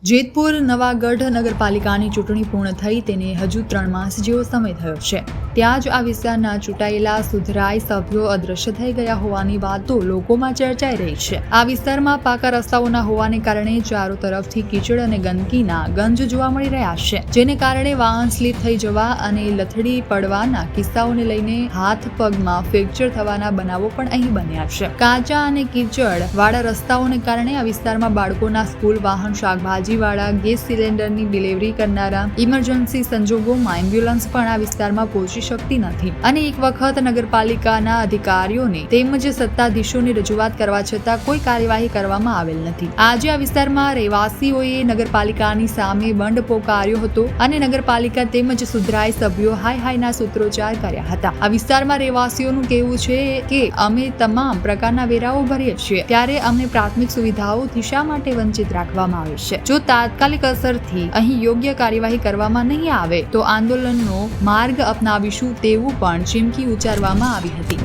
જેતપુર નવાગઢ નગરપાલિકાની ચૂંટણી પૂર્ણ થઈ તેને હજુ 3 માસ જેવો સમય થયો છે. ત્યાં જ આ વિસ્તારના ચૂંટાયેલા સુધરાઈ સભ્યો અદૃશ્ય થઈ ગયા હોવાની વાતો લોકોમાં ચર્ચાઈ રહી છે. આ વિસ્તારમાં પાકા રસ્તાઓના હોવાને કારણે ચારો તરફથી કીચડ અને ગંદકીના ગંજ જોવા મળી રહ્યા છે, જેને કારણે વાહન સ્લીપ થઈ જવા અને લથડી પડવાના કિસ્સાઓને લઈને હાથ પગમાં ફ્રેક્ચર થવાના બનાવો પણ અહીં બન્યા છે. કાચા અને કીચડ વાળા રસ્તાઓને કારણે આ વિસ્તારમાં બાળકોના સ્કૂલ વાહન, શાકભાજી વાળા, ગેસ સિલિન્ડરની ડિલિવરી કરનારા, ઇમરજન્સી સંજોગોમાં એમ્બ્યુલન્સ પણ આ વિસ્તારમાં પહોંચી શકતી નથી અને એક વખત નગરપાલિકાના અધિકારીઓને તેમજ સત્તાધીશોને રજૂઆત કરવા છતાં કોઈ કાર્યવાહી કરવામાં આવેલ નથી. આજે આ વિસ્તારમાં રહેવાસીઓએ નગરપાલિકાની સામે બંધ પોકાર્યો હતો અને નગરપાલિકા તેમજ સુધરાઈ સભ્યો હાય હાયના સૂત્રોચ્ચાર કર્યા હતા. આ વિસ્તારમાં રહેવાસીઓનું કહેવું છે કે અમે તમામ પ્રકારના વેરાઓ ભરીએ છીએ, ત્યારે અમને પ્રાથમિક સુવિધાઓથી શા માટે વંચિત રાખવામાં આવે છે? જો તાત્કાલિક અસરથી અહીં યોગ્ય કાર્યવાહી કરવામાં નહીં આવે તો આંદોલનનો માર્ગ અપનાવીશું તેવું પણ ચીમકી ઉચ્ચારવામાં આવી હતી.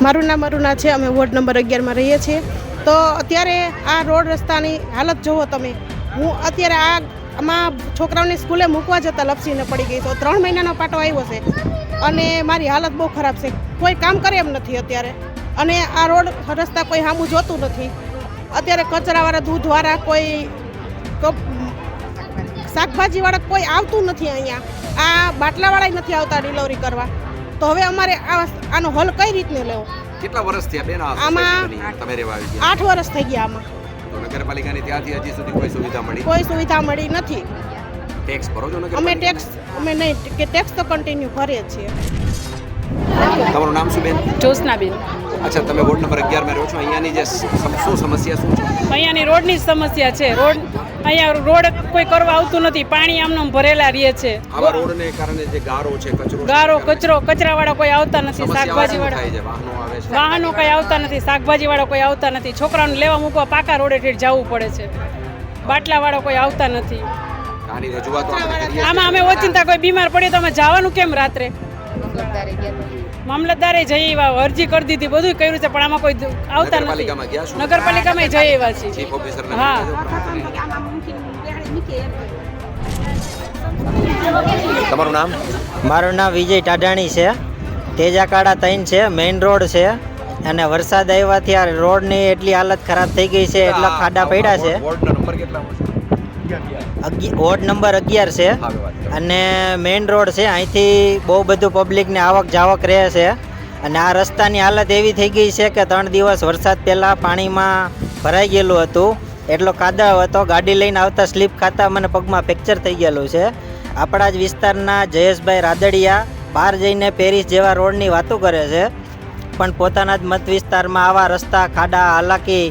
મારું નામ અરુણા છે. અમે વોર્ડ નંબર 11 માં રહીએ છીએ. તો અત્યારે આ રોડ રસ્તાની હાલત જુઓ તમે. હું અત્યારે આમાં છોકરાઓને સ્કૂલે મૂકવા જતા લપસીને પડી ગઈ. તો 3 મહિનાનો પાટો આવ્યો છે અને મારી હાલત બહુ ખરાબ છે. કોઈ કામ કરે એમ નથી અત્યારે, અને આ રોડ રસ્તા કોઈ સામું જોતું નથી. અત્યારે કચરાવાળા, દૂધવાળા, કોઈ શાકભાજીવાળા કોઈ આવતું નથી અહીંયા. આ બાટલાવાળા નથી આવતા ડિલિવરી કરવા. તો હવે અમારે આનો હલ કઈ રીતને લેવો? કેટલા વર્ષ થયા બેન આમાં? તમે રહેવા આવી ગયા? 8 વર્ષ થઈ ગયા આમાં. તો નગરપાલિકાની ત્યાંથી હજી સુધી કોઈ સુવિધા મળી? કોઈ સુવિધા મળી નથી. ટેક્સ ભરો છો? અમે નહીં કે ટેક્સ તો કન્ટિન્યુ ભરીએ છીએ. તમારું નામ શું બેન? જ્યોત્સનાબેન. અચ્છા, તમે વોર્ડ નંબર 11 માં રહો છો. અહીંયાની જે શું સમસ્યા શું છે? અહીંયાની રોડની સમસ્યા છે. અહીંયા રોડ કોઈ કરવા આવતું નથી. પાણી આમનો ભરેલા રહે છે. આવા રોડને કારણે જે ગારો છે, કચરાવાળા કોઈ આવતા નથી. શાકભાજીવાળા વાહનો કોઈ આવતા નથી. શાકભાજીવાળા કોઈ આવતા નથી. છોકરાઓને લેવા મૂકવા પાકા રોડે ઠેઠ જવું પડે છે. બાટલાવાળા કોઈ આવતા નથી. આની રજૂઆતો આમાં અમે ઓચિંતા કોઈ બીમાર પડીએ તો અમે જવાનું કેમ રાત્રે? મામલતદારે જઈ આવ્યા, અરજી કરી દીધી, બધું કર્યું છે, પણ આમાં કોઈ આવતા નથી. નગરપાલિકામાં જઈ આવ્યા છીએ. હા. તમારું નામ? મારું નામ વિજય ટાઢાણી છે. તેજાકાડા 3 છે, મેઇન રોડ છે, અને વરસાદ આવ્યાથી આ રોડની એટલી હાલત ખરાબ થઈ ગઈ છે, એટલા ખાડા પડ્યા છે. વોર્ડનો નંબર કેટલા છે? વોર્ડ નંબર 11 છે અને મેઇન રોડ છે. અહીંથી બહુ બધું પબ્લિકને આવક જાવક રહે છે, અને આ રસ્તાની હાલત એવી થઈ ગઈ છે કે 3 દિવસ વરસાદ પહેલાં પાણીમાં ભરાઈ ગયેલું હતું. એટલો કાદવ હતો, ગાડી લઈને આવતા સ્લીપ ખાતા મને પગમાં ફ્રેક્ચર થઈ ગયેલું છે. આપણા જ વિસ્તારના જયેશભાઈ રાદડિયા બહાર જઈને પેરિસ જેવા રોડની વાતો કરે છે, પણ પોતાના જ મત વિસ્તારમાં આવા રસ્તા, ખાડા, હાલાકી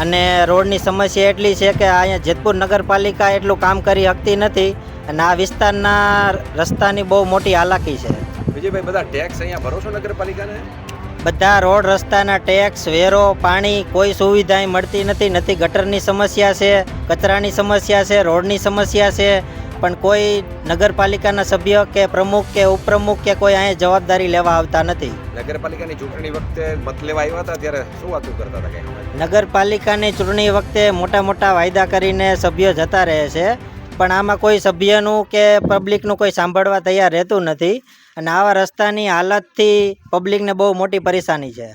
અને રોડની સમસ્યા એટલી છે કે અહીંયા જેતપુર નગરપાલિકા એટલું કામ કરી શકતી નથી, અને આ વિસ્તારના રસ્તાની બહુ મોટી હાલાકી છે. વિજયભાઈ, બધા ટેક્સ અહીંયા ભરો છો નગરપાલિકાને? બધા રોડ રસ્તાના ટેક્સ, વેરો, પાણી, કોઈ સુવિધા મળતી નથી. ગટરની સમસ્યા છે, કચરાની સમસ્યા છે, રોડની સમસ્યા છે, પણ કોઈ નગરપાલિકાના સભ્ય કે પ્રમુખ કે ઉપપ્રમુખ કે કોઈ અહીંયા જવાબદારી લેવા આવતા નથી. નગરપાલિકાની ચૂંટણી વખતે મત લેવા આવ્યા હતા ત્યારે શું વાતો કરતા હતા? નગરપાલિકાની ચૂંટણી વખતે મોટા મોટા વાયદા કરીને સભ્યો જતા રહે છે, પણ આમાં કોઈ સભ્યનું કે પબ્લિકનું કોઈ સાંભળવા તૈયાર રહેતું નથી, અને આવા રસ્તાની હાલતથી પબ્લિકને બહુ મોટી પરેશાની છે.